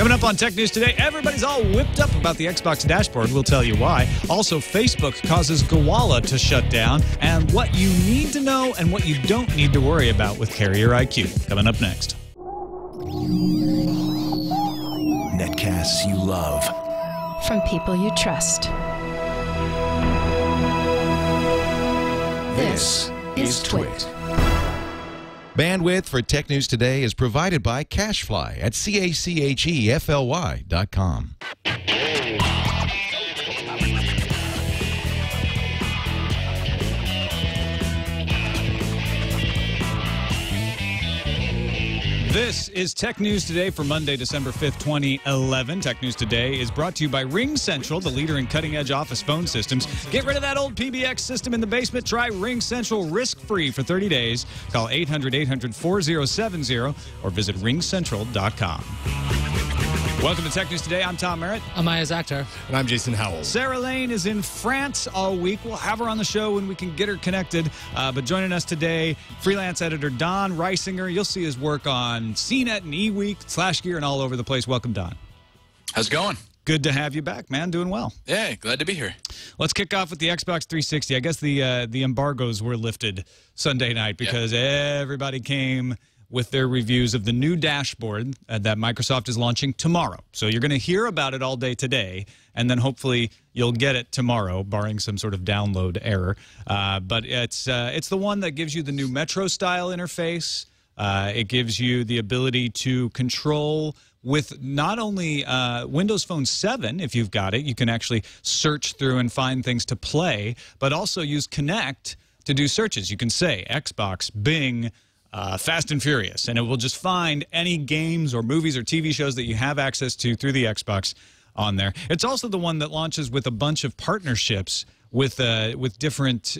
Coming up on Tech News Today, everybody's all whipped up about the Xbox dashboard. We'll tell you why. Also, Facebook causes Gowalla to shut down, and what you need to know and what you don't need to worry about with Carrier IQ. Coming up next. Netcasts you love. From people you trust. This is TWiT. Bandwidth for Tech News Today is provided by Cachefly at CACHEFLY.com. This is Tech News Today for Monday, December 5th, 2011. Tech News Today is brought to you by Ring Central, the leader in cutting-edge office phone systems. Get rid of that old PBX system in the basement. Try Ring Central risk-free for 30 days. Call 800-800-4070 or visit ringcentral.com. Welcome to Tech News Today. I'm Tom Merritt. I'm Iyaz Akhtar. And I'm Jason Howell. Sarah Lane is in France all week. We'll have her on the show when we can get her connected. But joining us today, freelance editor Don Reisinger. You'll see his work on CNET and eWeek, SlashGear, and all over the place. Welcome, Don. How's it going? Good to have you back, man. Doing well. Yeah, glad to be here. Let's kick off with the Xbox 360. I guess the embargoes were lifted Sunday night because everybody came with their reviews of the new dashboard that Microsoft is launching tomorrow. So you're going to hear about it all day today, and then hopefully you'll get it tomorrow, barring some sort of download error. But it's the one that gives you the new Metro-style interface. It gives you the ability to control with not only Windows Phone 7, if you've got it, you can actually search through and find things to play, but also use Connect to do searches. You can say Xbox, Bing, Fast and Furious, and it will just find any games or movies or TV shows that you have access to through the Xbox on there. It's also the one that launches with a bunch of partnerships with different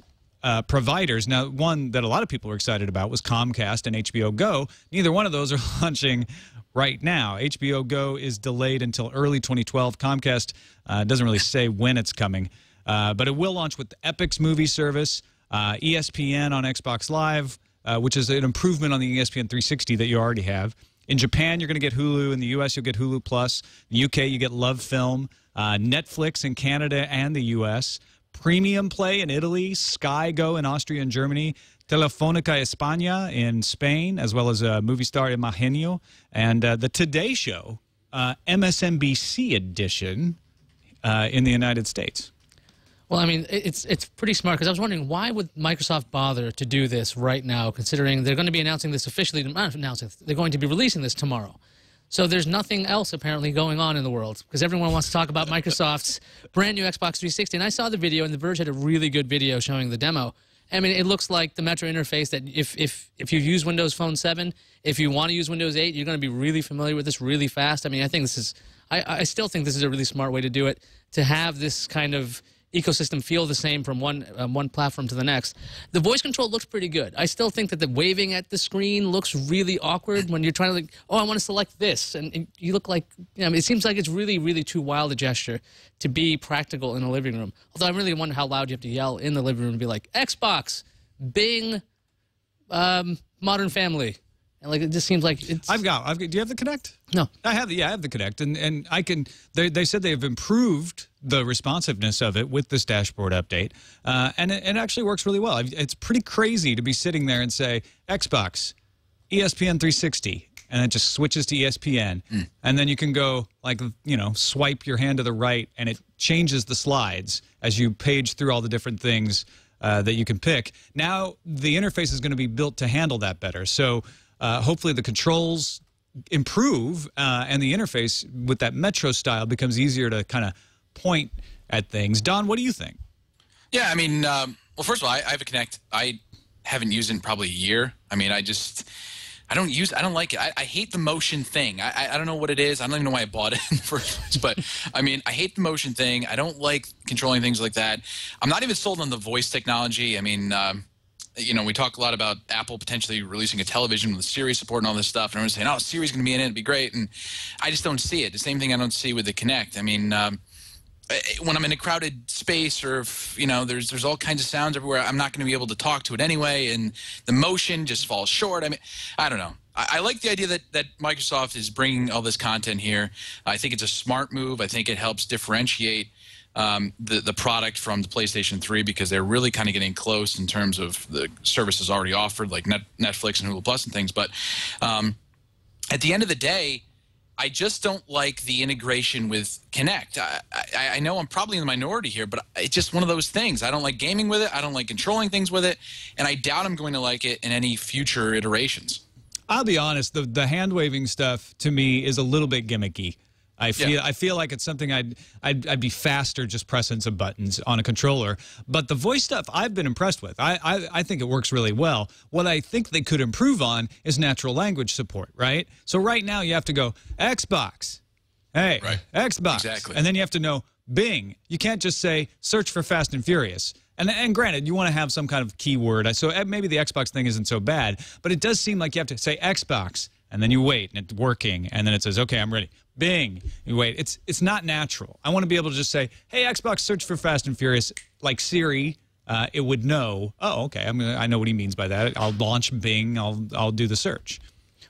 providers. Now, one that a lot of people were excited about was Comcast and HBO Go. Neither one of those are launching right now. HBO Go is delayed until early 2012. Comcast doesn't really say when it's coming, but it will launch with the Epic's movie service, ESPN on Xbox Live, which is an improvement on the ESPN 360 that you already have. In Japan, you're going to get Hulu. In the U.S., you'll get Hulu Plus. In the U.K., you get Love Film. Netflix in Canada and the U.S. Premium Play in Italy. Sky Go in Austria and Germany. Telefonica España in Spain, as well as Movistar Imagenio. And the Today Show, MSNBC edition in the United States. Well, I mean, it's pretty smart, because I was wondering, why would Microsoft bother to do this right now, considering they're going to be announcing this officially, not announcing, they're going to be releasing this tomorrow. So there's nothing else apparently going on in the world, because everyone wants to talk about Microsoft's brand new Xbox 360. And I saw the video, and The Verge had a really good video showing the demo. I mean, it looks like the Metro interface that if you use Windows Phone 7, if you want to use Windows 8, you're going to be really familiar with this really fast. I mean, I think this is, I still think this is a really smart way to do it, to have this kind of ecosystem feel the same from one platform to the next. The voice control looks pretty good. I still think that the waving at the screen looks really awkward when you're trying to, like, oh, I want to select this, and you look like, you know, it seems like it's really, really too wild a gesture to be practical in a living room. Although I really wonder how loud you have to yell in the living room to be like, Xbox, Bing, Modern Family. And like, it just seems like it's... I've got, do you have the Connect? No. I have the Connect, and I can, they said they have improved the responsiveness of it with this dashboard update, and it actually works really well. It's pretty crazy to be sitting there and say, Xbox, ESPN 360, and it just switches to ESPN, and then you can go, like, you know, swipe your hand to the right, and it changes the slides as you page through all the different things that you can pick. Now the interface is going to be built to handle that better, so hopefully the controls improve, and the interface with that Metro style becomes easier to kind of point at things. Don, what do you think? Yeah, I mean, well, first of all, I have a Connect. I haven't used it in probably a year. I mean, I don't like it. I hate the motion thing. I don't know what it is. I don't even know why I bought it in the first place. But, I mean, I hate the motion thing. I don't like controlling things like that. I'm not even sold on the voice technology. I mean, you know, we talk a lot about Apple potentially releasing a television with Siri support and all this stuff, and everyone's saying, oh, Siri's going to be in it, it'd be great, and I just don't see it. The same thing I don't see with the Connect. I mean, when I'm in a crowded space, or if, you know, there's all kinds of sounds everywhere, I'm not going to be able to talk to it anyway, and the motion just falls short. I mean, I don't know. I like the idea that Microsoft is bringing all this content here. I think it's a smart move. I think it helps differentiate the product from the PlayStation 3, because they're really kind of getting close in terms of the services already offered, like Netflix and Hulu Plus and things. But at the end of the day, I just don't like the integration with Kinect. I know I'm probably in the minority here, but it's just one of those things. I don't like gaming with it. I don't like controlling things with it. And I doubt I'm going to like it in any future iterations. I'll be honest, the hand-waving stuff to me is a little bit gimmicky. I feel like it's something I'd be faster just pressing some buttons on a controller. But the voice stuff I've been impressed with. I think it works really well. What I think they could improve on is natural language support, right? So right now you have to go Xbox, hey, right. Xbox, exactly. And then you have to know Bing. You can't just say search for Fast and Furious. And granted, you want to have some kind of keyword. So maybe the Xbox thing isn't so bad, but it does seem like you have to say Xbox, and then you wait, and it's working, and then it says, okay, I'm ready. Bing. You wait. It's not natural. I want to be able to just say, hey, Xbox, search for Fast and Furious, like Siri. It would know, oh, okay, I know what he means by that. I'll launch Bing. I'll do the search.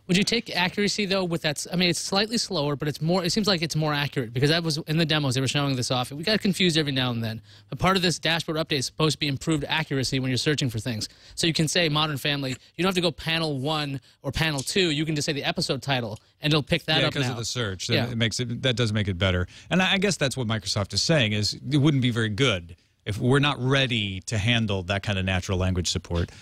Would you take accuracy, though, with that? I mean, it's slightly slower, but it's more. It seems like it's more accurate, because that was in the demos. They were showing this off. We got confused every now and then. But part of this dashboard update is supposed to be improved accuracy when you're searching for things. So you can say Modern Family. You don't have to go panel 1 or panel 2. You can just say the episode title, and it'll pick that up now. Yeah, because of the search. Yeah. That does make it better. And I guess that's what Microsoft is saying, is it wouldn't be very good if we're not ready to handle that kind of natural language support.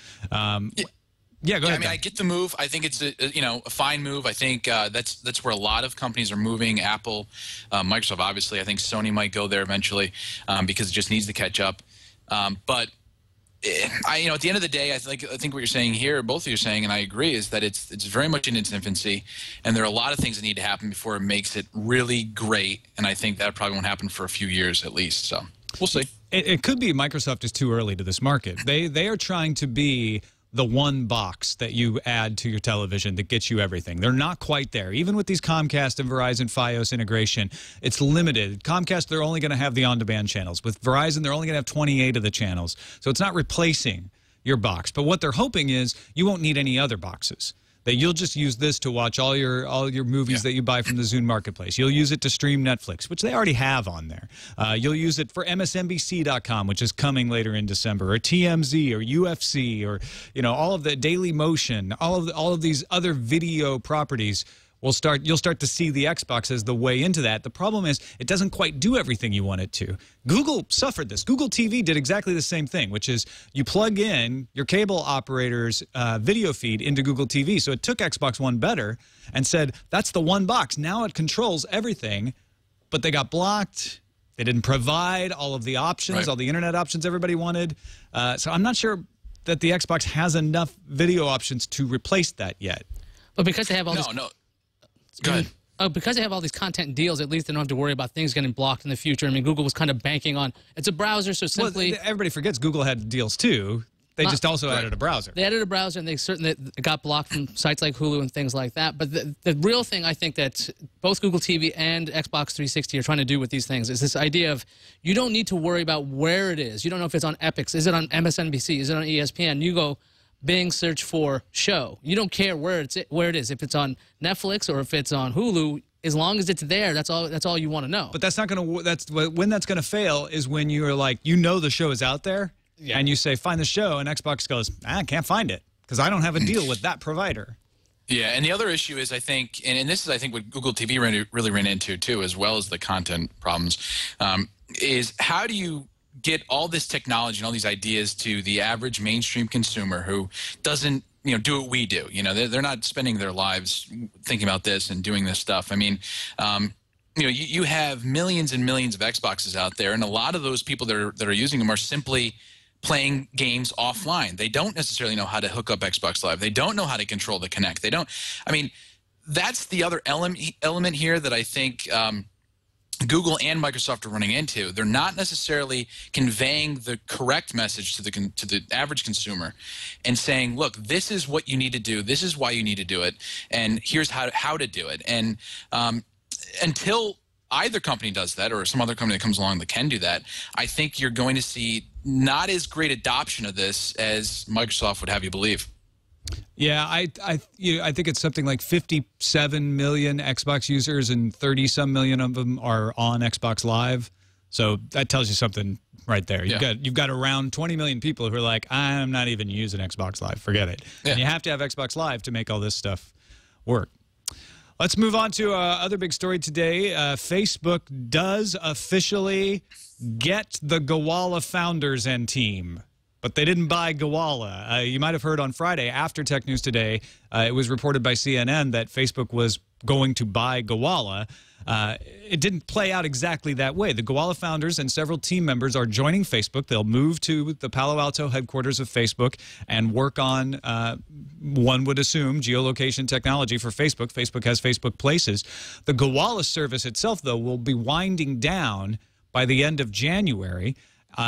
Yeah, go ahead. I mean, I get the move. I think it's a fine move. I think that's where a lot of companies are moving. Apple, Microsoft, obviously. I think Sony might go there eventually, because it just needs to catch up. But at the end of the day, I think what you're saying here, both of you are saying, and I agree, is that it's very much in its infancy, and there are a lot of things that need to happen before it makes it really great. And I think that probably won't happen for a few years at least. So we'll see. It could be Microsoft is too early to this market. They are trying to be the one box that you add to your television that gets you everything. They're not quite there. Even with these Comcast and Verizon Fios integration, it's limited. Comcast, they're only going to have the on-demand channels. With Verizon, they're only going to have 28 of the channels. So it's not replacing your box. But what they're hoping is you won't need any other boxes. That you'll just use this to watch all your movies that you buy from the Zune Marketplace. You'll use it to stream Netflix, which they already have on there. You'll use it for MSNBC.com, which is coming later in December, or TMZ, or UFC, or all of the Daily Motion, all of these other video properties. You'll start to see the Xbox as the way into that. The problem is it doesn't quite do everything you want it to. Google suffered this. Google TV did exactly the same thing, which is you plug in your cable operator's video feed into Google TV. So it took Xbox One better and said, that's the one box. Now it controls everything, but they got blocked. They didn't provide all of the options, all the internet options everybody wanted. So I'm not sure that the Xbox has enough video options to replace that yet. But because they have all Go ahead. Because they have all these content deals, at least they don't have to worry about things getting blocked in the future. I mean, Google was kind of banking on, it's a browser, so simply... Well, everybody forgets Google had deals too. They just also added a browser. They added a browser, and they certainly got blocked from sites like Hulu and things like that. But the real thing I think that both Google TV and Xbox 360 are trying to do with these things is this idea of you don't need to worry about where it is. You don't know if it's on Epix. Is it on MSNBC? Is it on ESPN? You go... Bing, search for show. You don't care where it is. If it's on Netflix or if it's on Hulu, as long as it's there, that's all you want to know. But that's not going to. When that's going to fail is when you are like, the show is out there, and you say find the show, and Xbox goes, I can't find it because I don't have a deal with that provider. Yeah, and the other issue is, I think, and this is, I think, what Google TV really ran into too, as well as the content problems, is how do you get all this technology and all these ideas to the average mainstream consumer who doesn't do what we do. They're not spending their lives thinking about this and doing this stuff. I mean, you have millions and millions of Xboxes out there, and a lot of those people that are using them are simply playing games offline. They don't necessarily know how to hook up Xbox Live. They don't know how to control the Kinect. They don't. I mean, that's the other element here that I think Google and Microsoft are running into. They're not necessarily conveying the correct message to the average consumer and saying, look, this is what you need to do. This is why you need to do it. And here's how to do it. And until either company does that or some other company that comes along that can do that, I think you're going to see not as great adoption of this as Microsoft would have you believe. Yeah, I think it's something like 57 million Xbox users and 30-some million of them are on Xbox Live. So that tells you something right there. You've got around 20 million people who are like, I'm not even using Xbox Live. Forget it. Yeah. And you have to have Xbox Live to make all this stuff work. Let's move on to other big story today. Facebook does officially get the Gowalla founders and team. But they didn't buy Gowalla. You might have heard on Friday after Tech News Today, it was reported by CNN that Facebook was going to buy Gowalla. It didn't play out exactly that way. The Gowalla founders and several team members are joining Facebook. They'll move to the Palo Alto headquarters of Facebook and work on, one would assume, geolocation technology for Facebook. Facebook has Facebook Places. The Gowalla service itself, though, will be winding down by the end of January.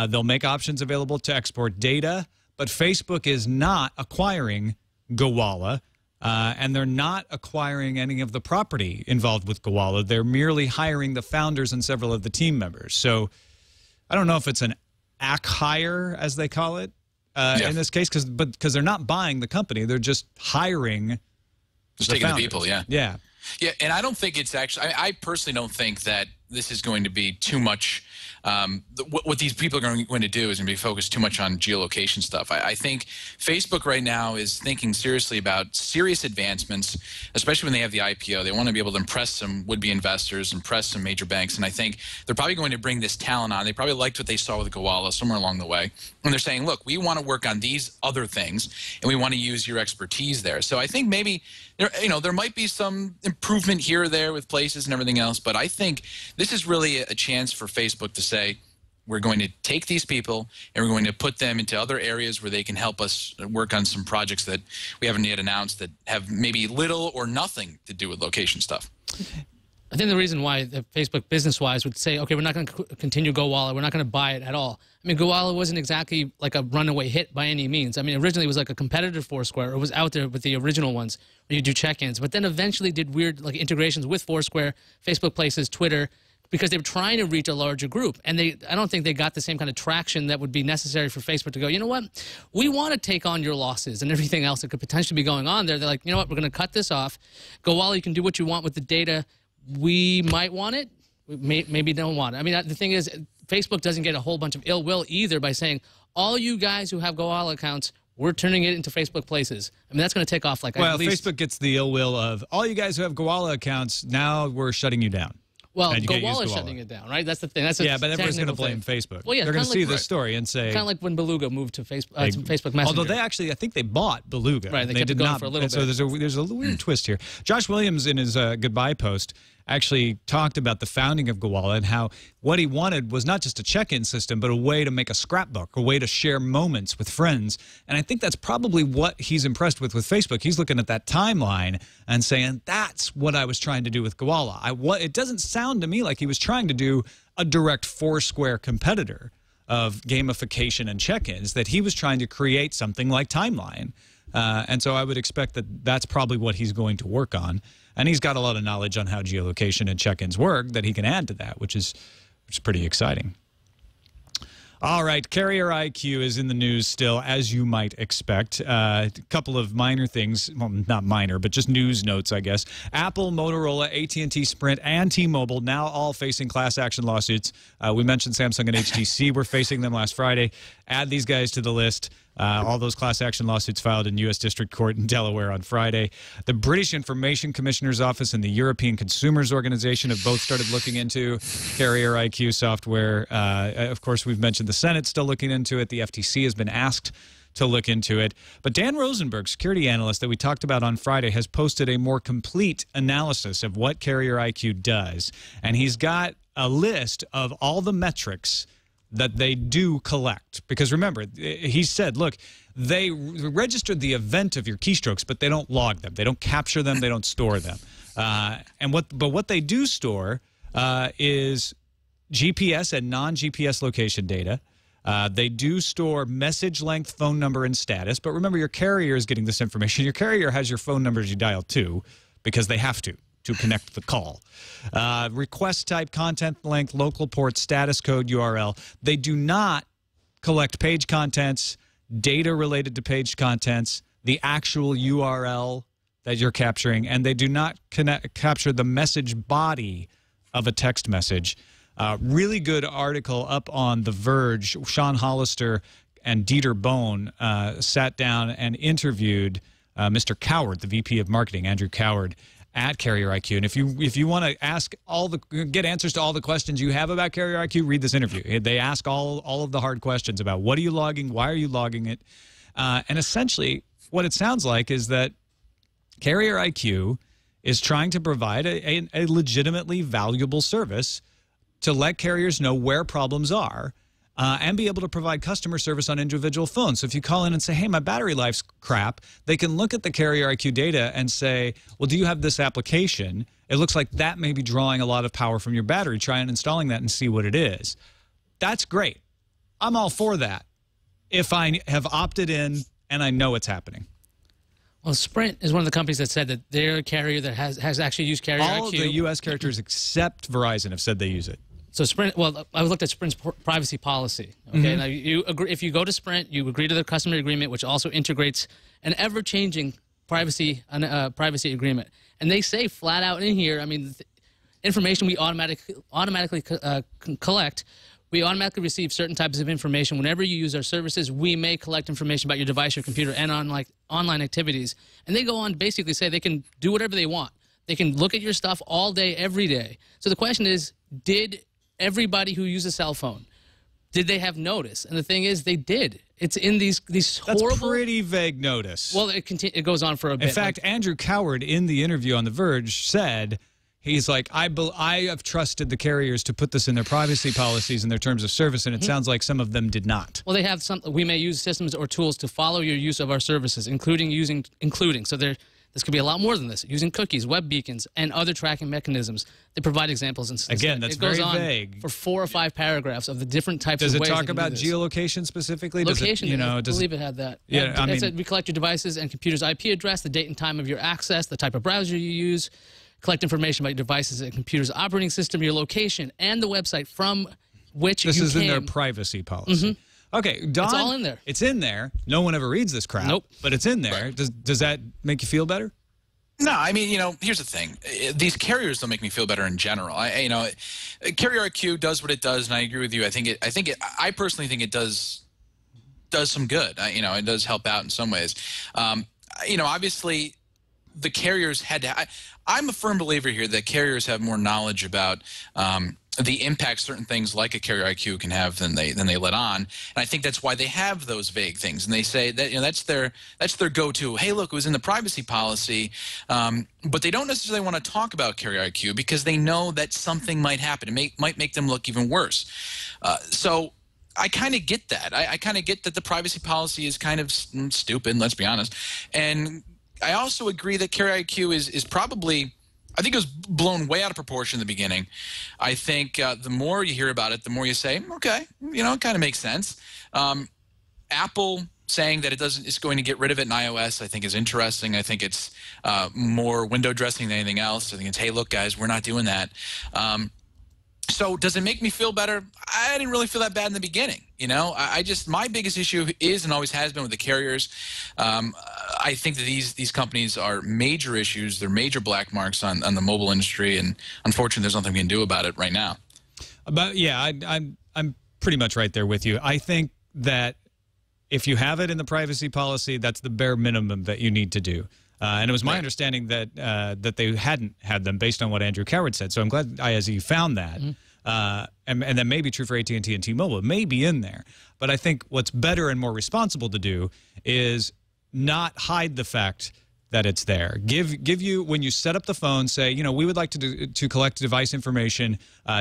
They'll make options available to export data, but Facebook is not acquiring Gowalla, and they're not acquiring any of the property involved with Gowalla. They're merely hiring the founders and several of the team members. So I don't know if it's an acqui-hire, as they call it, in this case, because they're not buying the company. They're just hiring just taking the people, yeah. Yeah. Yeah, and I don't think it's actually – I personally don't think that this is going to be too much what these people are going to do is going to be focused too much on geolocation stuff. I think Facebook right now is thinking seriously about serious advancements, especially when they have the IPO. They want to be able to impress some would-be investors, impress some major banks, and I think they're probably going to bring this talent on. They probably liked what they saw with Gowalla somewhere along the way, and they're saying, look, we want to work on these other things, and we want to use your expertise there. So I think maybe there might be some improvement here or there with Places and everything else, but I think this is really a chance for Facebook to say, we're going to take these people and we're going to put them into other areas where they can help us work on some projects that we haven't yet announced that have maybe little or nothing to do with location stuff. I think the reason why Facebook business-wise would say, okay, we're not going to continue Gowalla, we're not going to buy it at all. I mean, Gowalla wasn't exactly like a runaway hit by any means. I mean, originally it was like a competitor to Foursquare. It was out there with the original ones where you do check-ins, but then eventually did weird like integrations with Foursquare, Facebook Places, Twitter, because they were trying to reach a larger group. And I don't think they got the same kind of traction that would be necessary for Facebook to go, you know what, we want to take on your losses and everything else that could potentially be going on there. They're like, you know what, we're going to cut this off. Gowalla, you can do what you want with the data. We might want it, maybe don't want it. I mean, the thing is, Facebook doesn't get a whole bunch of ill will either by saying, all you guys who have Gowalla accounts, we're turning it into Facebook Places. I mean, that's going to take off like well, at least... Facebook gets the ill will of, all you guys who have Gowalla accounts, now we're shutting you down. Well, Gowalla's shutting it down, right? That's the thing. That's yeah, but everyone's going to blame Facebook. Well, yeah, they're going to see this story and say... Kind of like when Beluga moved to Facebook Messenger. Although they actually, I think they bought Beluga. Right, they kept it going for a little bit. So there's a weird twist here. Josh Williams, in his goodbye post, actually talked about the founding of Gowalla and how what he wanted was not just a check-in system, but a way to make a scrapbook, a way to share moments with friends. And I think that's probably what he's impressed with Facebook. He's looking at that timeline and saying, that's what I was trying to do with Gowalla. It doesn't sound to me like he was trying to do a direct Foursquare competitor of gamification and check-ins, that he was trying to create something like Timeline. And so I would expect that that's probably what he's going to work on. And he's got a lot of knowledge on how geolocation and check-ins work that he can add to that, which is pretty exciting. All right, Carrier IQ is in the news still, as you might expect. A couple of minor things, well, not minor, but just news notes, I guess. Apple, Motorola, AT&T, Sprint, and T-Mobile now all facing class action lawsuits. We mentioned Samsung and HTC were facing them last Friday. Add these guys to the list. All those class action lawsuits filed in U.S. District Court in Delaware on Friday. The British Information Commissioner's Office and the European Consumers Organization have both started looking into Carrier IQ software. Of course, we've mentioned the Senate's still looking into it. The FTC has been asked to look into it. But Dan Rosenberg, security analyst that we talked about on Friday, has posted a more complete analysis of what Carrier IQ does. And he's got a list of all the metrics that they do collect. Because remember, he said, look, they registered the event of your keystrokes, but they don't log them. They don't capture them. They don't store them. But what they do store is GPS and non-GPS location data. They do store message length, phone number, and status. But remember, your carrier is getting this information. Your carrier has your phone numbers you dial to because they have to. to connect the call. Request type, content length, local port, status code, URL. They do not collect page contents, data related to page contents, the actual URL that you're capturing, and they do not capture the message body of a text message. Really good article up on The Verge. Sean Hollister and Dieter Bohn sat down and interviewed Mr. Coward, the VP of Marketing, Andrew Coward, at Carrier IQ. And if you want to ask get answers to all the questions you have about Carrier IQ, read this interview. They ask all of the hard questions about what are you logging, why are you logging it, and essentially what it sounds like is that Carrier IQ is trying to provide a legitimately valuable service to let carriers know where problems are and be able to provide customer service on individual phones. So if you call in and say, hey, my battery life's crap, they can look at the Carrier IQ data and say, well, do you have this application? It looks like that may be drawing a lot of power from your battery. Try and installing that and see what it is. That's great. I'm all for that if I have opted in and I know it's happening. Well, Sprint is one of the companies that said that they're a carrier that has actually used Carrier IQ. All of the U.S. carriers except Verizon have said they use it. So Sprint, well, I looked at Sprint's privacy policy. Okay, now you agree, if you go to Sprint, you agree to the customer agreement, which also integrates an ever-changing privacy agreement. And they say flat out in here, I mean, information we automatically collect. We automatically receive certain types of information. Whenever you use our services, we may collect information about your device, your computer, and online activities. And they go on to basically say they can do whatever they want. They can look at your stuff all day, every day. So the question is, did everybody who uses a cell phone, did they have notice? And the thing is, they did. It's in these horrible... That's pretty vague notice. Well, it goes on for a bit. In fact, Andrew Coward, in the interview on The Verge, said... He's like, I have trusted the carriers to put this in their privacy policies and their terms of service, and it sounds like some of them did not. Well, they have some. We may use systems or tools to follow your use of our services, including. So this could be a lot more than this. Using cookies, web beacons, and other tracking mechanisms. They provide examples. And again, that's very vague. For 4 or 5 paragraphs of the different types of ways. Does it talk about geolocation specifically? Location. I believe it had that. Yeah, it said we collect your devices and computer's IP address, the date and time of your access, the type of browser you use. Collect information about your devices and computer's operating system, your location, and the website from which you came. This is in their privacy policy. Okay, Don, it's all in there. It's in there. No one ever reads this crap. Nope. But it's in there. Right. Does that make you feel better? No, I mean, here's the thing. These carriers don't make me feel better in general. Carrier IQ does what it does, and I agree with you. I personally think it does some good. It does help out in some ways. Obviously, the carriers had to. I'm a firm believer here that carriers have more knowledge about the impact certain things like a Carrier IQ can have than they let on, and I think that's why they have those vague things, and they say that that's their go-to. Hey, look, it was in the privacy policy, but they don't necessarily want to talk about Carrier IQ because they know that something might happen. It might make them look even worse. So I kind of get that. I kind of get that the privacy policy is kind of stupid. Let's be honest, and I also agree that Carrier IQ is probably, I think it was blown way out of proportion in the beginning. I think the more you hear about it, the more you say, okay, it kind of makes sense. Apple saying that it's going to get rid of it in iOS, I think is interesting. I think it's more window dressing than anything else. I think it's, hey, look, guys, we're not doing that. So does it make me feel better? I didn't really feel that bad in the beginning. My biggest issue is and always has been with the carriers. I think that these companies are major issues. They're major black marks on the mobile industry, and unfortunately, there's nothing we can do about it right now. But yeah, I'm pretty much right there with you. I think that if you have it in the privacy policy, that's the bare minimum that you need to do. And it was my understanding that that they hadn't had them based on what Andrew Coward said. So I'm glad, Iyaz, you found that. And that may be true for AT&T and T-Mobile. It may be in there. But I think what's better and more responsible to do is not hide the fact that it's there. Give you, when you set up the phone, say, we would like to collect device information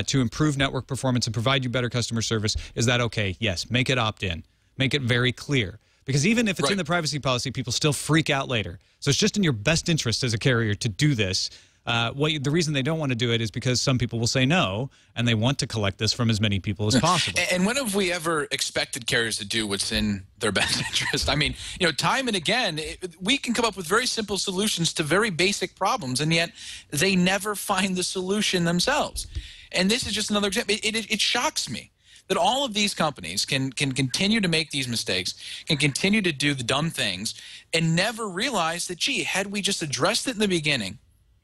to improve network performance and provide you better customer service. Is that okay? Yes. Make it opt-in. Make it very clear. Because even if it's in the privacy policy, people still freak out later. So it's just in your best interest as a carrier to do this. The reason they don't want to do it is because some people will say no, and they want to collect this from as many people as possible. And when have we ever expected carriers to do what's in their best interest? I mean, time and again, we can come up with very simple solutions to very basic problems, and yet they never find the solution themselves. And this is just another example. It shocks me that all of these companies can continue to make these mistakes, can continue to do the dumb things, and never realize that, gee, had we just addressed it in the beginning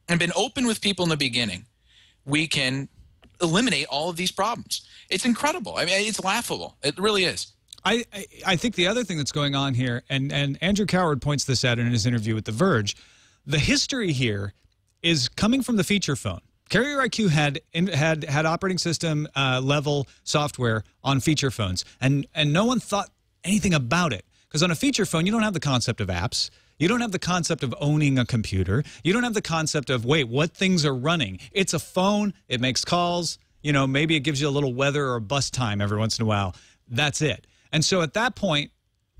and been open with people in the beginning, we can eliminate all of these problems. It's incredible. I mean, it's laughable. It really is. I think the other thing that's going on here, and Andrew Coward points this out in his interview with The Verge, the history here is coming from the feature phone. Carrier IQ had operating system level software on feature phones, and no one thought anything about it, because on a feature phone you don't have the concept of apps, you don't have the concept of owning a computer, you don't have the concept of, wait, what things are running. It's a phone, it makes calls, maybe it gives you a little weather or bus time every once in a while. That's it. And so at that point,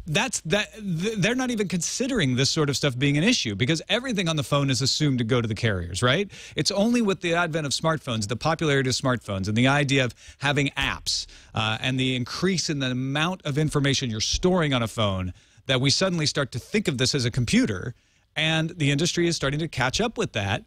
they're not even considering this sort of stuff being an issue, because everything on the phone is assumed to go to the carriers, right? It's only with the advent of smartphones, the popularity of smartphones, and the idea of having apps and the increase in the amount of information you're storing on a phone that we suddenly start to think of this as a computer, and the industry is starting to catch up with that.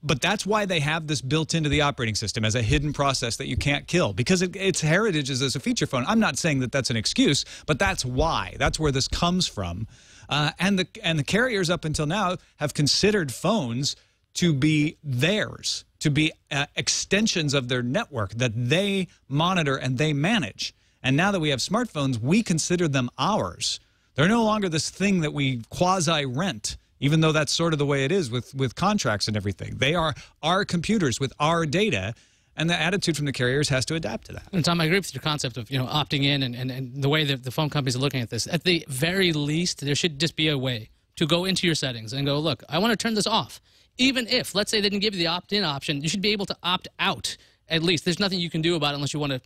But that's why they have this built into the operating system as a hidden process that you can't kill, because its heritage is as a feature phone. I'm not saying that that's an excuse, but that's why. That's where this comes from. And the carriers up until now have considered phones to be theirs, to be extensions of their network that they monitor and they manage. And now that we have smartphones, we consider them ours. They're no longer this thing that we quasi-rent, even though that's sort of the way it is with contracts and everything. They are our computers with our data, and the attitude from the carriers has to adapt to that. And Tom, I agree with your concept of opting in and the way that the phone companies are looking at this. At the very least, there should just be a way to go into your settings and go, look, I want to turn this off. Even if, let's say, they didn't give you the opt-in option, you should be able to opt out. At least there's nothing you can do about it unless you want to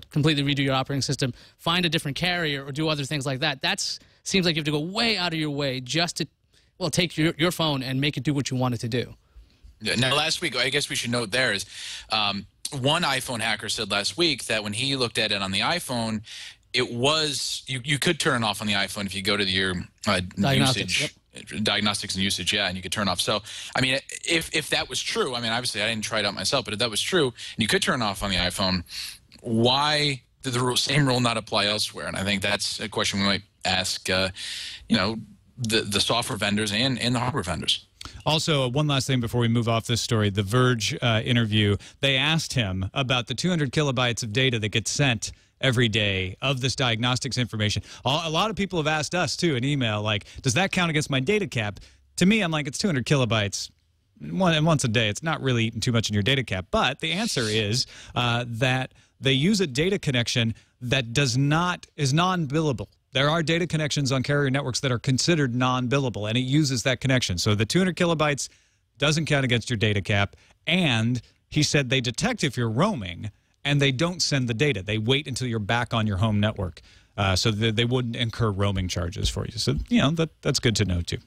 completely redo your operating system, find a different carrier, or do other things like that. That seems like you have to go way out of your way just to take your phone and make it do what you want it to do. Yeah, now, last week, I guess we should note there is one iPhone hacker said last week that when he looked at it on the iPhone, it was you could turn it off on the iPhone if you go to your usage. Yep. Diagnostics and usage, yeah, and you could turn off. So, I mean, if that was true, I mean, obviously I didn't try it out myself, but if that was true, and you could turn it off on the iPhone, why did the same rule not apply elsewhere? And I think that's a question we might ask, the software vendors and the hardware vendors. Also, one last thing before we move off this story, the Verge interview, they asked him about the 200 kilobytes of data that gets sent every day of this diagnostics information. A lot of people have asked us, too, in email, like, does that count against my data cap? To me, I'm like, it's 200 kilobytes once a day. It's not really eating too much in your data cap. But the answer is that they use a data connection that is non-billable. There are data connections on carrier networks that are considered non-billable, and it uses that connection. So the 200 kilobytes doesn't count against your data cap, and he said they detect if you're roaming, and they don't send the data. They wait until you're back on your home network so that they wouldn't incur roaming charges for you. So, that's good to know, too.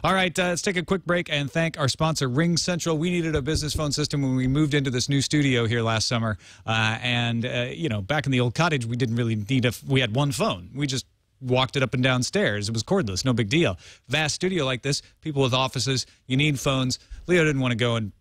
All right, let's take a quick break and thank our sponsor, Ring Central. We needed a business phone system when we moved into this new studio here last summer. Back in the old cottage, we didn't really need we had one phone. We just walked it up and down stairs. It was cordless, no big deal. Vast studio like this, people with offices, you need phones. Leo didn't want to go and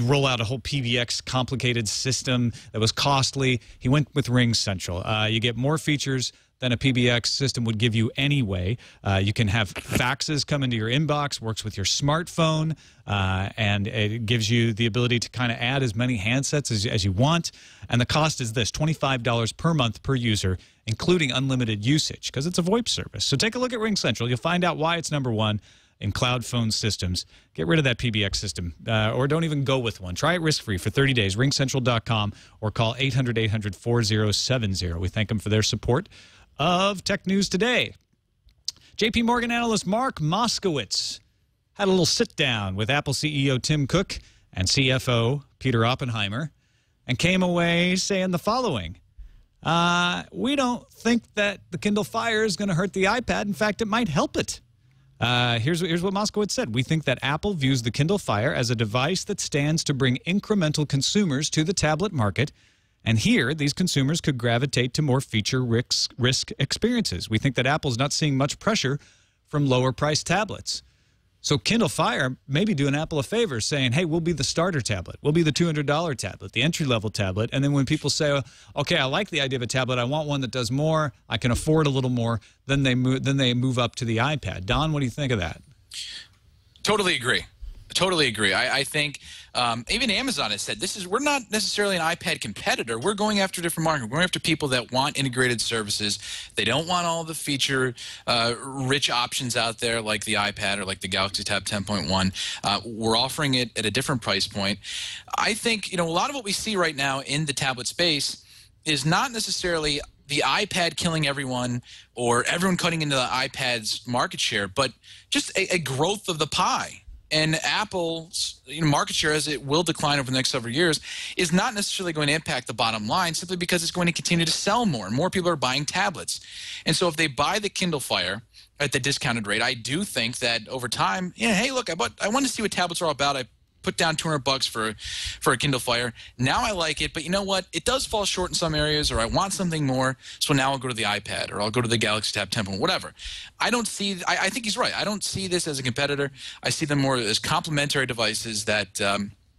roll out a whole PBX complicated system that was costly. He went with Ring Central. You get more features than a PBX system would give you anyway. You can have faxes come into your inbox, works with your smartphone, and it gives you the ability to kind of add as many handsets as you want. And the cost is this, $25 per month per user, including unlimited usage, because it's a VoIP service. So take a look at Ring Central. You'll find out why it's #1 in cloud phone systems. Get rid of that PBX system, or don't even go with one. Try it risk-free for 30 days, ringcentral.com, or call 800-800-4070. We thank them for their support of Tech News Today. JP Morgan analyst Mark Moskowitz had a little sit-down with Apple CEO Tim Cook and CFO Peter Oppenheimer and came away saying the following. We don't think that the Kindle Fire is going to hurt the iPad. In fact, it might help it. Here's what Moskowitz said. We think that Apple views the Kindle Fire as a device that stands to bring incremental consumers to the tablet market. And here, these consumers could gravitate to more feature risk experiences. We think that Apple's not seeing much pressure from lower-priced tablets. So Kindle Fire may be doing Apple a favor, saying, hey, we'll be the starter tablet. We'll be the $200 tablet, the entry-level tablet. And then when people say, okay, I like the idea of a tablet, I want one that does more, I can afford a little more, then they move up to the iPad. Don, what do you think of that? Totally agree. Totally agree. I think even Amazon has said we're not necessarily an iPad competitor. We're going after a different market. We're going after people that want integrated services. They don't want all the feature rich options out there like the iPad or like the Galaxy Tab 10.1. We're offering it at a different price point. I think a lot of what we see right now in the tablet space is not necessarily the iPad killing everyone or everyone cutting into the iPad's market share, but just a growth of the pie. And Apple's market share, as it will decline over the next several years, is not necessarily going to impact the bottom line simply because it's going to continue to sell more and more people are buying tablets. And so if they buy the Kindle Fire at the discounted rate, I do think that over time, hey, look, I want to see what tablets are all about. I put down $200 for a Kindle Fire. Now I like it, but you know what? It does fall short in some areas, or I want something more, so now I'll go to the iPad, or I'll go to the Galaxy Tab 10, whatever. I think he's right. I don't see this as a competitor. I see them more as complementary devices that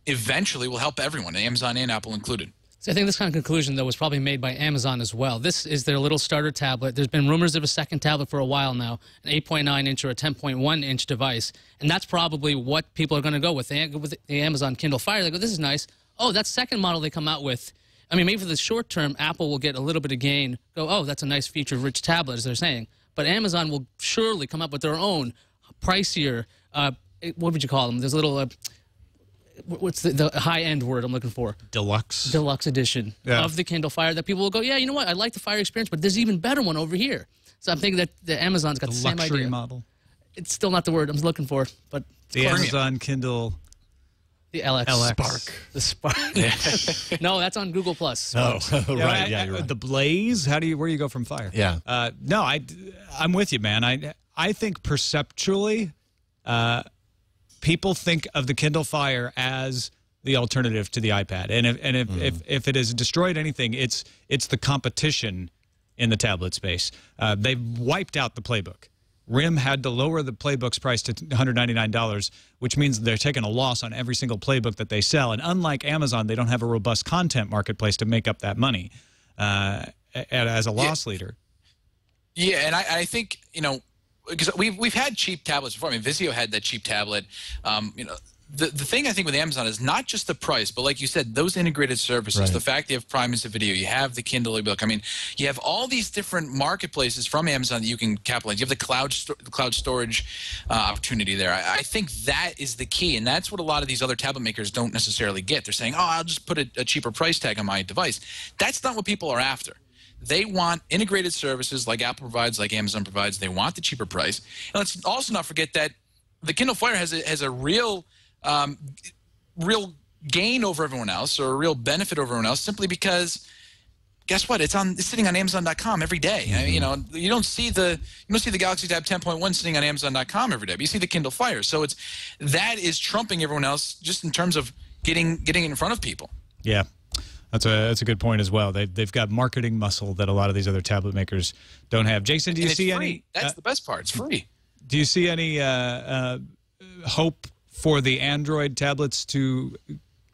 eventually will help everyone, Amazon and Apple included. So I think this kind of conclusion, though, was probably made by Amazon as well. This is their little starter tablet. There's been rumors of a second tablet for a while now, an 8.9-inch or a 10.1-inch device, and that's probably what people are going to go with. With the Amazon Kindle Fire, they go, this is nice. Oh, that second model they come out with. I mean, maybe for the short term, Apple will get a little bit of gain, go, oh, that's a nice feature-rich tablet, as they're saying. But Amazon will surely come up with their own pricier, what would you call them? There's a little... what's the high-end word I'm looking for? Deluxe edition of the Kindle Fire that people will go, yeah, you know what? I like the Fire experience, but there's an even better one over here. So I'm thinking that the Amazon's got the same idea. Luxury model. It's still not the word I'm looking for, but the Amazon Kindle. The LX. Spark. The Spark. No, that's on Google Plus. Oh, right. Yeah, you're right. The Blaze. Where do you go from Fire? Yeah. No, I'm with you, man. I think perceptually, people think of the Kindle Fire as the alternative to the iPad, and if it has destroyed anything, it's the competition in the tablet space. They've wiped out the playbook. RIM had to lower the playbook's price to $199, which means they're taking a loss on every single playbook that they sell. And unlike Amazon, they don't have a robust content marketplace to make up that money as a loss leader. Yeah, and I think because we've had cheap tablets before. I mean, Vizio had that cheap tablet. The thing I think with Amazon is not just the price, but like you said, those integrated services, right. The fact they have Prime as a video, you have the Kindle ebook. I mean, you have all these different marketplaces from Amazon that you can capitalize. You have the cloud storage opportunity there. I think that is the key, and that's what a lot of these other tablet makers don't necessarily get. They're saying, oh, I'll just put a cheaper price tag on my device. That's not what people are after. They want integrated services like Apple provides, like Amazon provides. They want the cheaper price. And let's also not forget that the Kindle Fire has a real gain over everyone else, or a real benefit over everyone else, simply because guess what? It's sitting on Amazon.com every day. I mean, you don't see the Galaxy Tab 10.1 sitting on Amazon.com every day, but you see the Kindle Fire. So that is trumping everyone else just in terms of getting in front of people. Yeah. That's a good point as well. They've got marketing muscle that a lot of these other tablet makers don't have. Jason, do you see any? That's the best part. It's free. Do you see any hope for the Android tablets to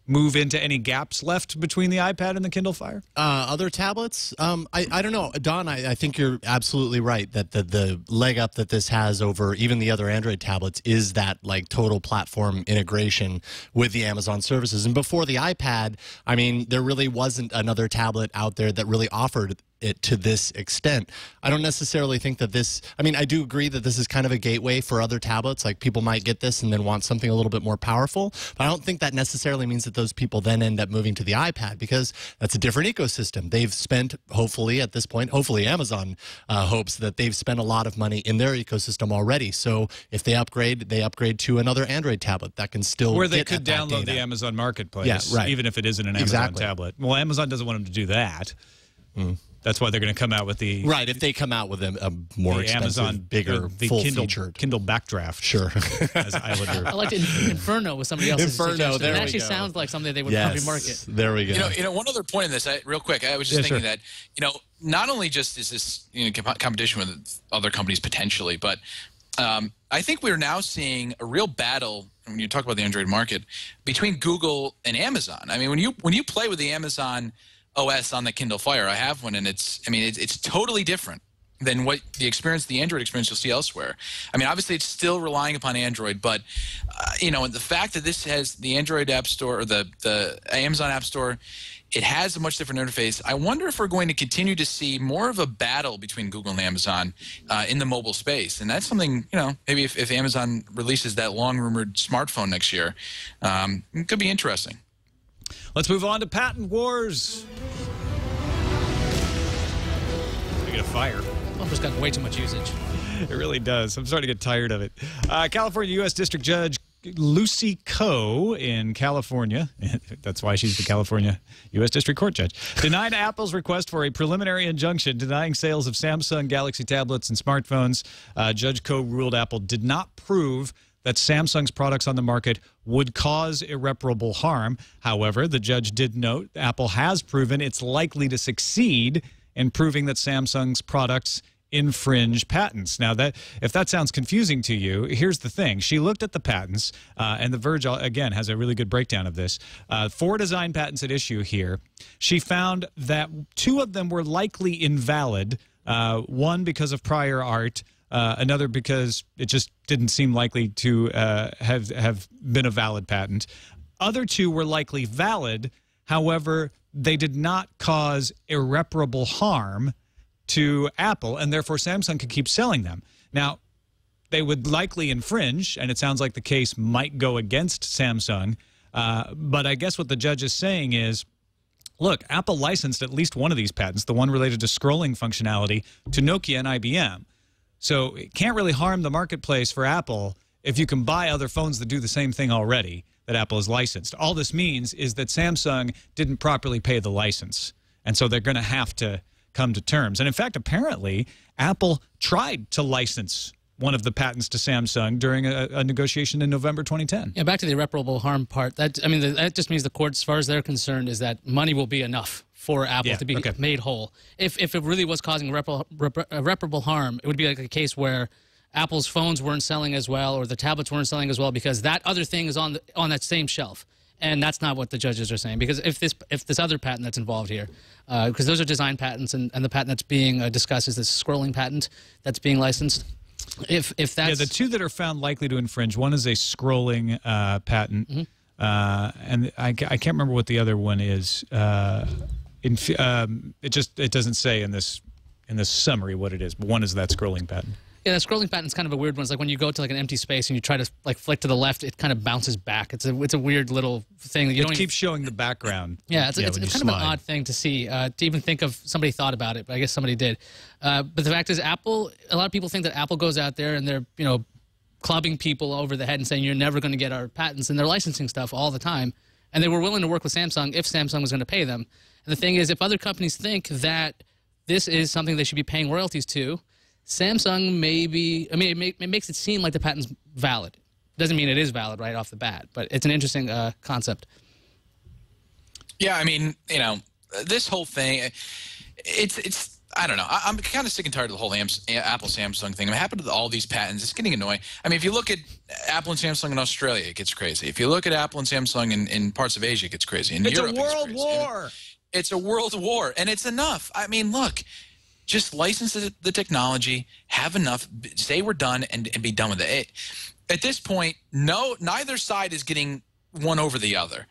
move into any gaps left between the iPad and the Kindle Fire? Other tablets? I don't know. Don, I think you're absolutely right that the leg up that this has over even the other Android tablets is that like total platform integration with the Amazon services. And before the iPad, I mean, there really wasn't another tablet out there that really offered it to this extent. I don't necessarily think that this, I mean, I do agree that this is kind of a gateway for other tablets. Like people might get this and then want something a little bit more powerful, but I don't think that necessarily means that those people then end up moving to the iPad, because that's a different ecosystem. They've spent, hopefully at this point, hopefully Amazon hopes that they've spent a lot of money in their ecosystem already. So if they upgrade to another Android tablet that can still where they could download the Amazon Marketplace, yeah, right. Even if it isn't an Amazon tablet. Well, Amazon doesn't want them to do that. That's why they're going to come out with the Right, if they come out with a more expensive, Amazon bigger, the full-featured. Kindle Backdraft. Sure. As Islander. I liked Inferno with somebody else's Inferno, suggestion. there It we actually go. sounds like something they would probably market. There we go. You know, one other point in this, real quick. I was just thinking that, not only just is this competition with other companies potentially, but I think we're now seeing a real battle when you talk about the Android market between Google and Amazon. I mean, when you play with the Amazon OS on the Kindle Fire, I have one, and it's totally different than what the Android experience you'll see elsewhere. I mean, obviously, it's still relying upon Android, but the fact that this has the Android App Store or the Amazon App Store, it has a much different interface. I wonder if we're going to continue to see more of a battle between Google and Amazon in the mobile space. And that's something, maybe if Amazon releases that long-rumored smartphone next year, it could be interesting. Let's move on to patent wars. Speaking of fire. Bumper's got way too much usage. It really does. I'm starting to get tired of it. California U.S. District Judge Lucy Coe in California, that's why she's the California U.S. District Court judge, denied Apple's request for a preliminary injunction denying sales of Samsung Galaxy tablets and smartphones. Judge Coe ruled Apple did not prove that Samsung's products on the market would cause irreparable harm. However, the judge did note Apple has proven it's likely to succeed in proving that Samsung's products infringe patents. Now, if that sounds confusing to you, here's the thing. She looked at the patents, and The Verge, again, has a really good breakdown of this. 4 design patents at issue here. She found that 2 of them were likely invalid, one because of prior art, another because it just didn't seem likely to have been a valid patent. Other 2 were likely valid. However, they did not cause irreparable harm to Apple, and therefore Samsung could keep selling them. Now, they would likely infringe, and it sounds like the case might go against Samsung, but I guess what the judge is saying is, look, Apple licensed at least one of these patents, the one related to scrolling functionality, to Nokia and IBM. So it can't really harm the marketplace for Apple if you can buy other phones that do the same thing already that Apple has licensed. All this means is that Samsung didn't properly pay the license, and so they're going to have to come to terms. And in fact, apparently, Apple tried to license one of the patents to Samsung during a negotiation in November 2010. Yeah, back to the irreparable harm part. That just means the court, as far as they're concerned, is that money will be enough for Apple to be made whole. If it really was causing irreparable harm, it would be like a case where Apple's phones weren't selling as well or the tablets weren't selling as well because that other thing is on that same shelf. And that's not what the judges are saying, because if this other patent that's involved here, because those are design patents, and the patent that's being discussed is this scrolling patent that's being licensed. If that's the 2 that are found likely to infringe, one is a scrolling patent, and I can't remember what the other one is. It doesn't say in this summary what it is, but one is that scrolling patent. Yeah, the scrolling pattern is kind of a weird one. It's like when you go to like an empty space and you try to like flick to the left, it kind of bounces back. It's a weird little thing that you don't keep showing the background. Yeah, it's kind of an odd thing to see. To even think of somebody thought about it, but I guess somebody did. But the fact is, Apple. A lot of people think that Apple goes out there and they're clubbing people over the head and saying you're never going to get our patents, and they're licensing stuff all the time. And they were willing to work with Samsung if Samsung was going to pay them. And the thing is, if other companies think that this is something they should be paying royalties to, Samsung maybe, it makes it seem like the patent's valid. Doesn't mean it is valid right off the bat, but it's an interesting concept. Yeah, I mean, this whole thing, it's I don't know. I'm kind of sick and tired of the whole Apple Samsung thing. What happened to all these patents? It's getting annoying. I mean, if you look at Apple and Samsung in Australia, it gets crazy. If you look at Apple and Samsung in parts of Asia, it gets crazy. In Europe, a world war. It's a world war, and it's enough. I mean, look. Just license the technology, have enough, say we're done, and be done with it. At this point, neither side is getting one over the other.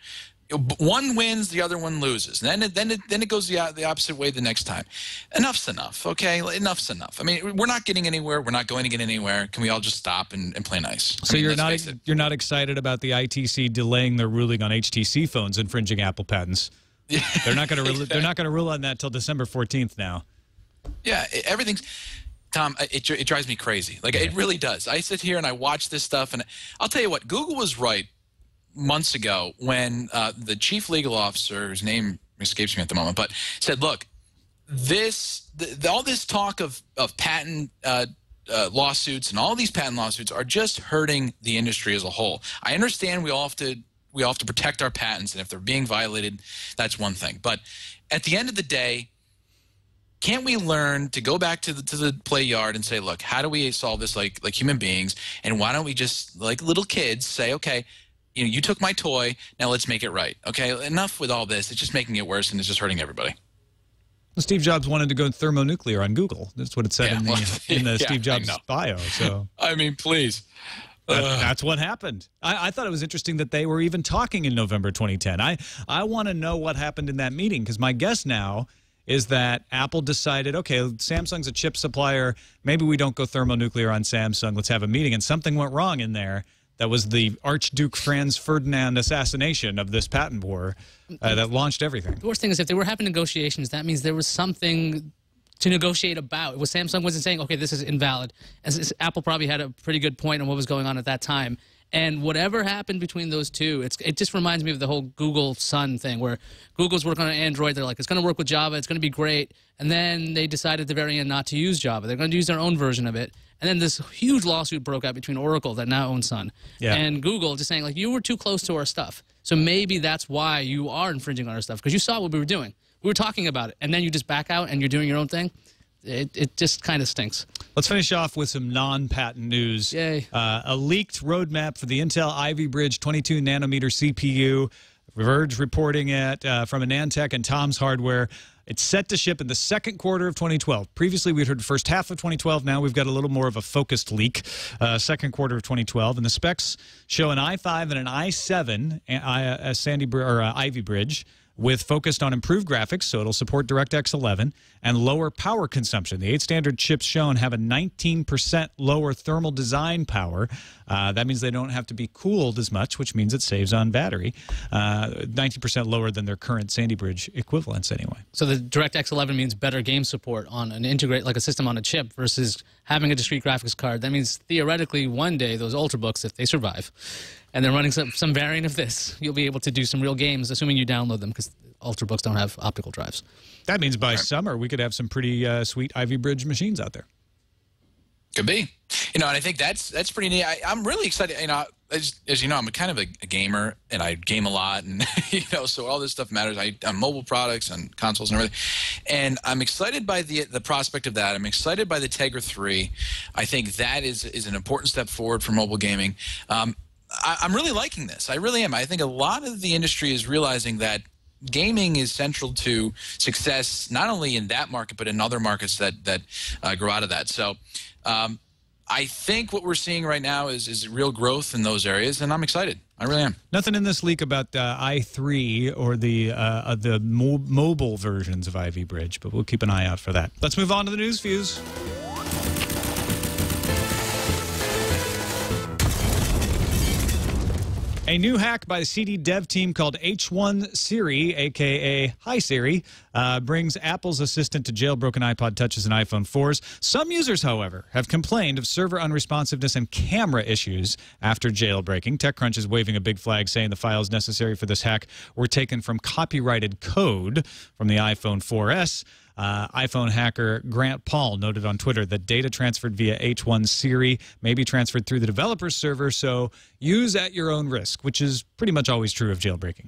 One wins, the other one loses. And then it goes the opposite way the next time. Enough's enough, okay? Enough's enough. I mean, we're not getting anywhere. We're not going to get anywhere. Can we all just stop and play nice? So you're not excited about the ITC delaying their ruling on HTC phones infringing Apple patents? They're not going to they're not going to rule on that till December 14th now. Yeah, everything's Tom. It drives me crazy. Like it really does. I sit here and I watch this stuff, and I'll tell you what. Google was right months ago when the chief legal officer, whose name escapes me at the moment, but said, "Look, all this talk of patent lawsuits and all these patent lawsuits are just hurting the industry as a whole. I understand we all have to protect our patents, and if they're being violated, that's one thing. But at the end of the day, can't we learn to go back to the play yard and say, look, how do we solve this like human beings? And why don't we just, like little kids, say, okay, you took my toy, now let's make it right. Okay, enough with all this. It's just making it worse, and it's just hurting everybody. Well, Steve Jobs wanted to go thermonuclear on Google. That's what it said in the yeah, Steve Jobs bio. So I mean, please. That's what happened. I thought it was interesting that they were even talking in November 2010. I want to know what happened in that meeting, because my guess now is that Apple decided, okay, Samsung's a chip supplier. Maybe we don't go thermonuclear on Samsung. Let's have a meeting. And something went wrong in there. That was the Archduke Franz Ferdinand assassination of this patent war that launched everything. The worst thing is if they were having negotiations, that means there was something to negotiate about. Samsung wasn't saying, okay, this is invalid. Apple probably had a pretty good point on what was going on at that time. And whatever happened between those two, it just reminds me of the whole Google Sun thing, where Google's working on Android. They're like, it's going to work with Java. It's going to be great. And then they decided at the very end not to use Java. They're going to use their own version of it. And then this huge lawsuit broke out between Oracle, that now owns Sun, and Google, just saying, like, you were too close to our stuff. So maybe that's why you are infringing on our stuff, because you saw what we were doing. We were talking about it, and then you just back out and you're doing your own thing. It just kind of stinks. Let's finish off with some non-patent news. Yay. A leaked roadmap for the Intel Ivy Bridge 22-nanometer CPU. Verge reporting it from AnandTech and Tom's Hardware. It's set to ship in the second quarter of 2012. Previously, we'd heard first half of 2012. Now we've got a little more of a focused leak, second quarter of 2012. And the specs show an i5 and an i7 Ivy Bridge, with focused on improved graphics, so it'll support DirectX 11, and lower power consumption. The 8 standard chips shown have a 19% lower thermal design power. That means they don't have to be cooled as much, which means it saves on battery. 19% lower than their current Sandy Bridge equivalents anyway. So the DirectX 11 means better game support on an like a system on a chip versus having a discrete graphics card. That means theoretically one day those Ultrabooks, if they survive, and they're running some variant of this, you'll be able to do some real games, assuming you download them, because Ultrabooks don't have optical drives. That means by summer we could have some pretty sweet Ivy Bridge machines out there. Could be. And I think that's pretty neat. I'm really excited. As you know, I'm kind of a gamer, and I game a lot, and so all this stuff matters. On mobile products, on consoles, and everything. And I'm excited by the prospect of that. I'm excited by the Tegra 3. I think that is an important step forward for mobile gaming. I'm really liking this. I really am. I think a lot of the industry is realizing that gaming is central to success, not only in that market, but in other markets that grow out of that. So I think what we're seeing right now is real growth in those areas, and I'm excited. I really am. Nothing in this leak about i3 or the mobile versions of Ivy Bridge, but we'll keep an eye out for that. Let's move on to the news fuse. A new hack by the CD dev team called H1 Siri, a.k.a. Hi Siri, brings Apple's assistant to jailbroken iPod Touches and iPhone 4s. Some users, however, have complained of server unresponsiveness and camera issues after jailbreaking. TechCrunch is waving a big flag saying the files necessary for this hack were taken from copyrighted code from the iPhone 4S. iPhone hacker Grant Paul noted on Twitter that data transferred via H1 Siri may be transferred through the developer's server, so use at your own risk, which is pretty much always true of jailbreaking.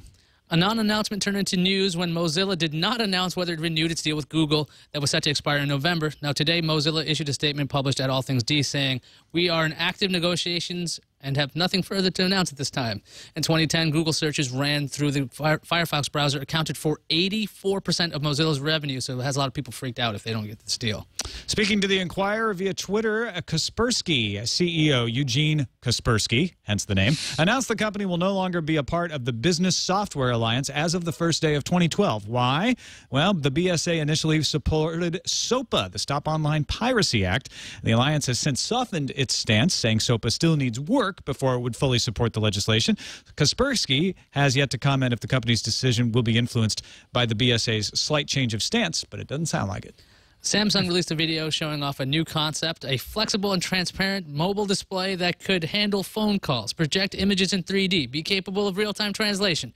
A non-announcement turned into news when Mozilla did not announce whether it renewed its deal with Google that was set to expire in November. Now, today, Mozilla issued a statement published at All Things D saying, "We are in active negotiations and have nothing further to announce at this time." In 2010, Google searches ran through the Firefox browser accounted for 84% of Mozilla's revenue, so it has a lot of people freaked out if they don't get this deal. Speaking to the Inquirer via Twitter, Kaspersky CEO Eugene Kaspersky, hence the name, announced the company will no longer be a part of the Business Software Alliance as of the first day of 2012. Why? Well, the BSA initially supported SOPA, the Stop Online Piracy Act. The alliance has since softened its stance, saying SOPA still needs work before it would fully support the legislation. Kaspersky has yet to comment if the company's decision will be influenced by the BSA's slight change of stance, but it doesn't sound like it. Samsung released a video showing off a new concept, a flexible and transparent mobile display that could handle phone calls, project images in 3D, be capable of real-time translation,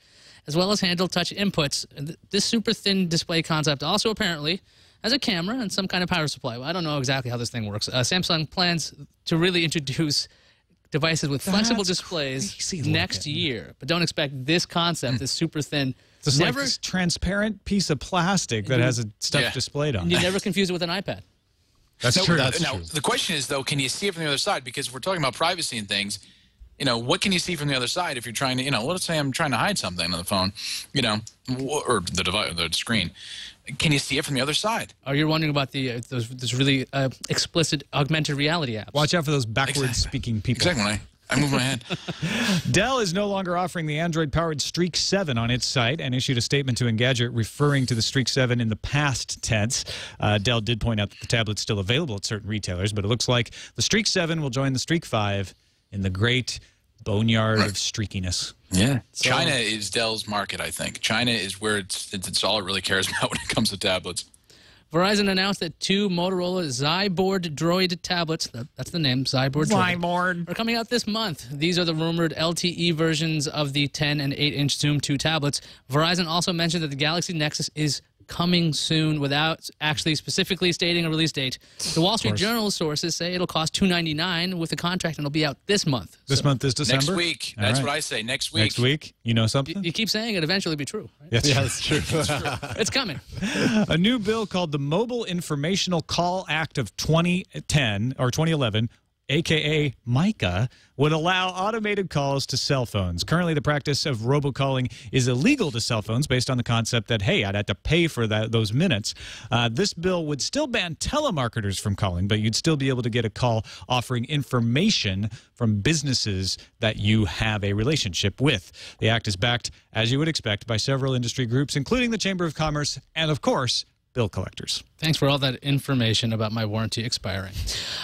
as well as handle touch inputs. This super thin display concept also apparently has a camera and some kind of power supply. Well, I don't know exactly how this thing works. Samsung plans to really introduce devices with flexible displays next year, but don't expect this concept, this super thin. It's like this transparent piece of plastic that has stuff displayed on it. You never confuse it with an iPad. That's true. Now, the question is, though, can you see it from the other side? Because if we're talking about privacy and things, you know, what can you see from the other side if you're trying to, you know, let's say I'm trying to hide something on the phone, you know, or the device, the screen. Can you see it from the other side? Or you're wondering about those really explicit augmented reality apps. Watch out for those backwards speaking people. Exactly. I move my head. Dell is no longer offering the Android-powered Streak 7 on its site and issued a statement to Engadget referring to the Streak 7 in the past tense. Dell did point out that the tablet's still available at certain retailers, but it looks like the Streak 7 will join the Streak 5 in the great boneyard of streakiness. Yeah. China is Dell's market, I think. China is where it's all it really cares about when it comes to tablets. Verizon announced that 2 Motorola Zyboard Droid tablets, that's the name, Zyboard Droid, are coming out this month. These are the rumored LTE versions of the 10 and 8-inch Zoom 2 tablets. Verizon also mentioned that the Galaxy Nexus is coming soon without actually specifically stating a release date. The Wall Street Journal sources say it'll cost $299 with the contract, and it'll be out this month. This month is December? Next week. That's what I say. Next week. Next week? You know something? You keep saying it eventually be true. Right? Yeah, that's true. It's coming. A new bill called the Mobile Informational Call Act of 2010 or 2011, a.k.a. MICA, would allow automated calls to cell phones. Currently, the practice of robocalling is illegal to cell phones based on the concept that, hey, I'd have to pay for those minutes. This bill would still ban telemarketers from calling, but you'd still be able to get a call offering information from businesses that you have a relationship with. The act is backed, as you would expect, by several industry groups, including the Chamber of Commerce and, of course, bill collectors. Thanks for all that information about my warranty expiring.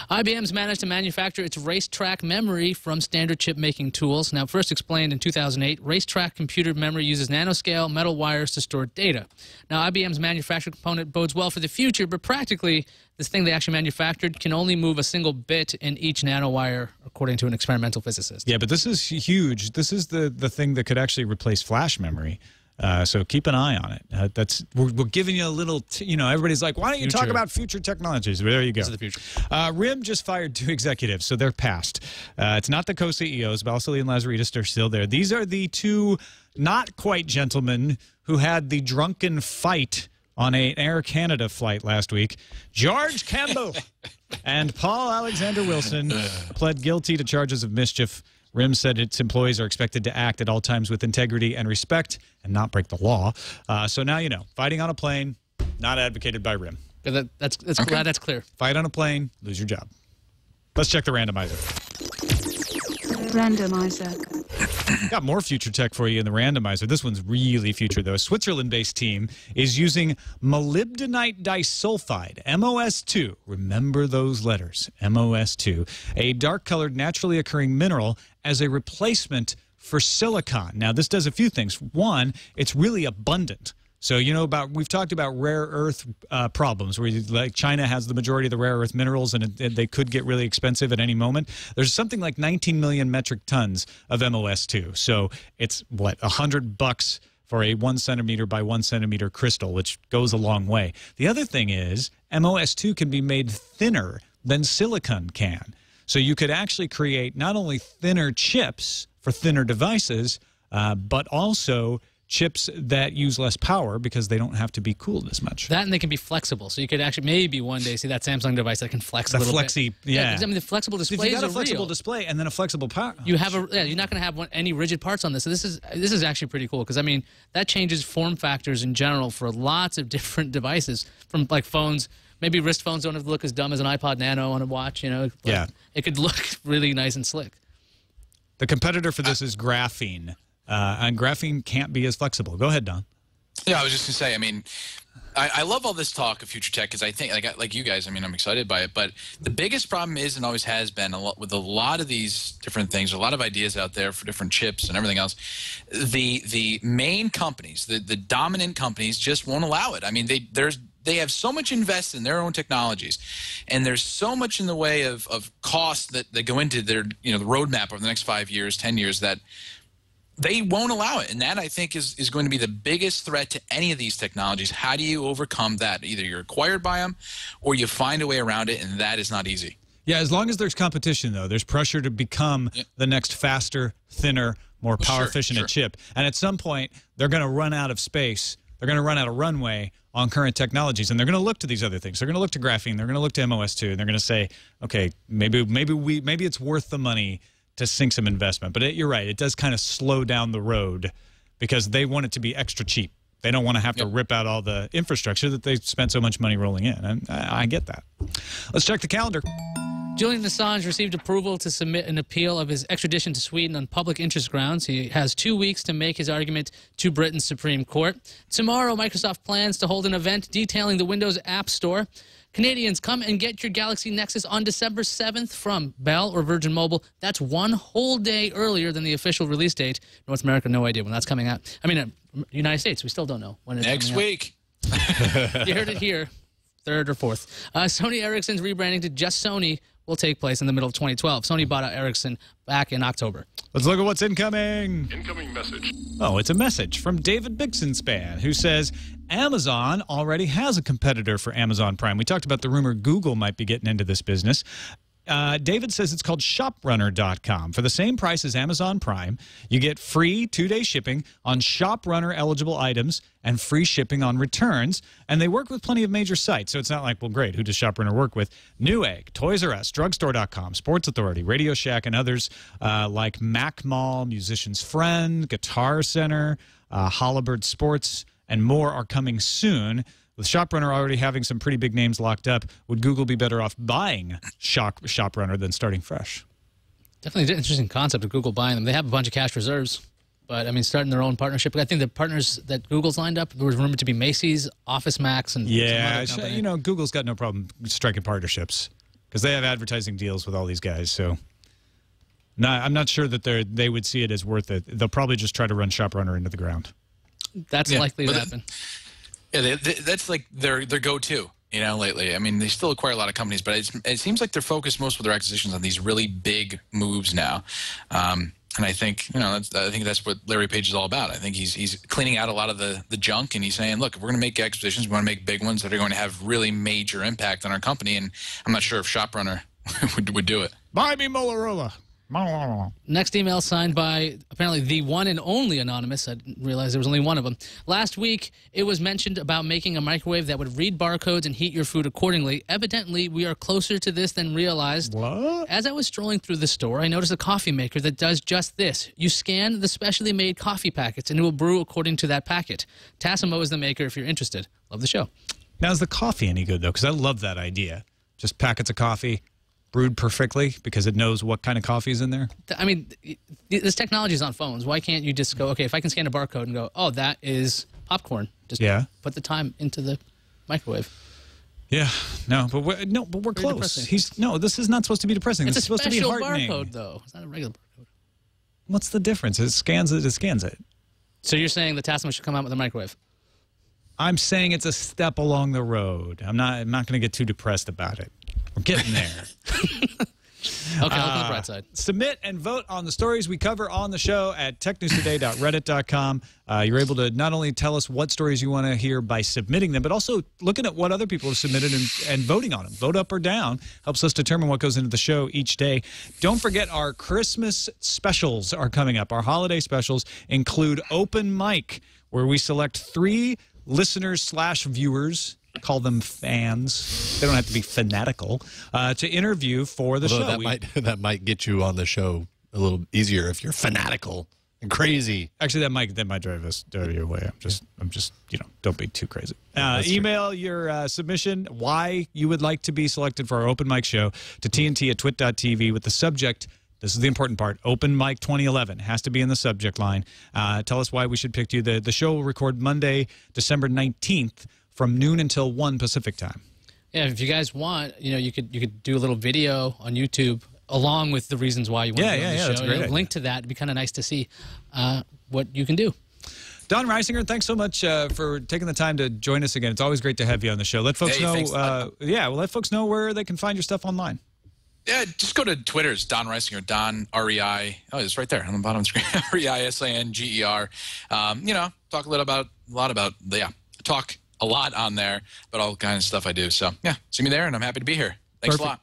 IBM's managed to manufacture its racetrack memory from standard chip-making tools. Now, first explained in 2008, racetrack computer memory uses nanoscale metal wires to store data. Now, IBM's manufactured component bodes well for the future, but practically, this thing they actually manufactured can only move a single bit in each nanowire, according to an experimental physicist. Yeah, but this is huge. This is the thing that could actually replace flash memory. So keep an eye on it. We're giving you a little, everybody's like, why don't you talk about future technologies? Well, there you go. This is the future. RIM just fired 2 executives, so they're passed. It's not the co-CEOs. Balsillie and Lazaridis are still there. These are the 2 not quite gentlemen who had the drunken fight on an Air Canada flight last week. George Campbell and Paul Alexander Wilson pled guilty to charges of mischief. RIM said its employees are expected to act at all times with integrity and respect and not break the law. So now you know. Fighting on a plane, not advocated by RIM. That's glad that's clear. Fight on a plane, lose your job. Let's check the randomizer. Randomizer. Got more future tech for you in the randomizer. This one's really future, though. A Switzerland-based team is using molybdenite disulfide, MOS2. Remember those letters, MOS2, a dark-colored, naturally occurring mineral as a replacement for silicon. Now, this does a few things. One, it's really abundant. So, we've talked about rare earth problems where like China has the majority of the rare earth minerals and they could get really expensive at any moment. There's something like 19 million metric tons of MOS2. So it's, $100 for a 1 centimeter by 1 centimeter crystal, which goes a long way. The other thing is MOS2 can be made thinner than silicon can. So you could actually create not only thinner chips for thinner devices, but also chips that use less power because they don't have to be cooled as much. That, and they can be flexible. So you could actually maybe one day see that Samsung device that can flex a little bit. Yeah. I mean, the flexible displays if you got a are flexible real. display and then a flexible power. You're not going to have any rigid parts on this. So this is actually pretty cool because, I mean, that changes form factors in general for lots of different devices, from like phones. Maybe wrist phones don't have to look as dumb as an iPod Nano on a watch, Yeah. It could look really nice and slick. The competitor for this is graphene. And graphene can't be as flexible. Go ahead, Don. Yeah, I was just going to say, I mean, I love all this talk of future tech because I think, like you guys, I mean, I'm excited by it. But the biggest problem is and always has been with a lot of these different things, a lot of ideas out there for different chips and everything else. The main companies, the dominant companies just won't allow it. I mean, they have so much invested in their own technologies, and there's so much in the way of costs that go into their the roadmap over the next 5 years, 10 years that they won't allow it. And that, I think, is going to be the biggest threat to any of these technologies. How do you overcome that? Either you're acquired by them or you find a way around it, and that is not easy. Yeah, as long as there's competition, though, there's pressure to become the next faster, thinner, more power-efficient chip. And at some point, they're going to run out of space. They're going to run out of runway on current technologies, and they're going to look to these other things. They're going to look to graphene. They're going to look to MOS2, and they're going to say, okay, maybe it's worth the money to sink some investment. But you're right. It does kind of slow down the road because they want it to be extra cheap. They don't want to have to rip out all the infrastructure that they've spent so much money rolling in. And I get that. Let's check the calendar. Julian Assange received approval to submit an appeal of his extradition to Sweden on public interest grounds. He has 2 weeks to make his argument to Britain's Supreme Court. Tomorrow, Microsoft plans to hold an event detailing the Windows App Store. Canadians, come and get your Galaxy Nexus on December 7th from Bell or Virgin Mobile. That's 1 whole day earlier than the official release date. North America, no idea when that's coming out. I mean, United States, we still don't know when it's next week. You heard it here, 3rd or 4th. Sony Ericsson's rebranding to just Sony will take place in the middle of 2012. Sony bought out Ericsson back in October. Let's look at what's incoming. Incoming message. Oh, it's a message from David Bixenspan, who says Amazon already has a competitor for Amazon Prime. We talked about the rumor Google might be getting into this business. David says it's called ShopRunner.com. For the same price as Amazon Prime, you get free 2-day shipping on ShopRunner-eligible items and free shipping on returns. And they work with plenty of major sites, so it's not like, well, great, who does ShopRunner work with? Newegg, Toys R Us, Drugstore.com, Sports Authority, Radio Shack, and others like Mac Mall, Musician's Friend, Guitar Center, Hollabird Sports, and more are coming soon. With ShopRunner already having some pretty big names locked up, would Google be better off buying ShopRunner than starting fresh? Definitely an interesting concept of Google buying them. They have a bunch of cash reserves, but I mean, starting their own partnership. I think the partners that Google's lined up, there was rumored to be Macy's, Office Max, and some other you know, Google's got no problem striking partnerships because they have advertising deals with all these guys. So, I'm not sure that they would see it as worth it. They'll probably just try to run ShopRunner into the ground. That's likely to happen. Yeah, that's like their go-to, you know, lately. I mean, they still acquire a lot of companies, but it seems like they're focused most of their acquisitions on these really big moves now. And I think, you know, I think that's what Larry Page is all about. I think he's cleaning out a lot of the junk, and he's saying, look, if we're going to make acquisitions, we want to make big ones that are going to have really major impact on our company. And I'm not sure if ShopRunner would do it. Buy me Motorola. Next email signed by apparently the one and only Anonymous. I didn't realize there was only one of them. Last week, it was mentioned about making a microwave that would read barcodes and heat your food accordingly. Evidently, we are closer to this than realized. What? As I was strolling through the store, I noticed a coffee maker that does just this. You scan the specially made coffee packets, and it will brew according to that packet. Tassimo is the maker if you're interested. Love the show. Now, is the coffee any good, though? Because I love that idea. Just packets of coffee brewed perfectly because it knows what kind of coffee is in there. I mean, this technology is on phones. Why can't you just go, okay, if I can scan a barcode and go, oh, that is popcorn. Just put the time into the microwave. Yeah, no, but we're close. Depressing. This is not supposed to be depressing. It's this is supposed to be heartening. barcode, though. It's not a regular barcode. What's the difference? It scans it. It scans it. So you're saying the Tassimo should come out with a microwave? I'm saying it's a step along the road. I'm not going to get too depressed about it. We're getting there. Okay, look on the bright side. Submit and vote on the stories we cover on the show at technewstoday.reddit.com. You're able to not only tell us what stories you want to hear by submitting them, but also looking at what other people have submitted and voting on them. Vote up or down helps us determine what goes into the show each day. Don't forget our Christmas specials are coming up. Our holiday specials include Open Mic, where we select 3 listeners/viewers, call them fans. They don't have to be fanatical, to interview for the show. That might get you on the show a little easier if you're fanatical and crazy. Actually, that might drive you away. I'm just don't be too crazy. Email your submission, why you would like to be selected for our Open Mic show, to TNT@twit.tv with the subject. This is the important part. Open Mic 2011 has to be in the subject line. Tell us why we should pick you. The show will record Monday, December 19th from noon until 1 Pacific time. Yeah, if you guys want, you could do a little video on YouTube along with the reasons why you want to be on the show. That's a great idea. Link to that. It'd be kind of nice to see what you can do. Don Reisinger, thanks so much for taking the time to join us again. It's always great to have you on the show. Let folks know. Thanks, let folks know where they can find your stuff online. Yeah, just go to Twitter. It's Don Reisinger, Don, R-E-I. Oh, it's right there on the bottom of the screen. R-E-I-S-A-N-G-E-R. Talk talk a lot on there about all kinds of stuff I do. So, yeah, see me there, and I'm happy to be here. Thanks a lot.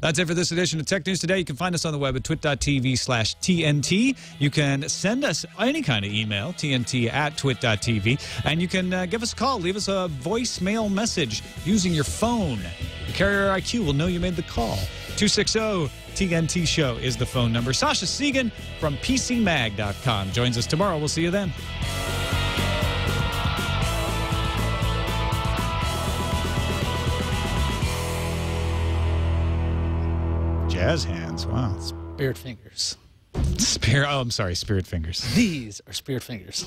That's it for this edition of Tech News Today. You can find us on the web at twit.tv/TNT. You can send us any kind of email, tnt@twit.tv. And you can give us a call. Leave us a voicemail message using your phone. The carrier IQ will know you made the call. 260-TNT Show is the phone number. Sasha Segan from PCMag.com joins us tomorrow. We'll see you then. Jazz hands. Wow. Spirit fingers. Oh, I'm sorry. Spirit fingers. These are spirit fingers.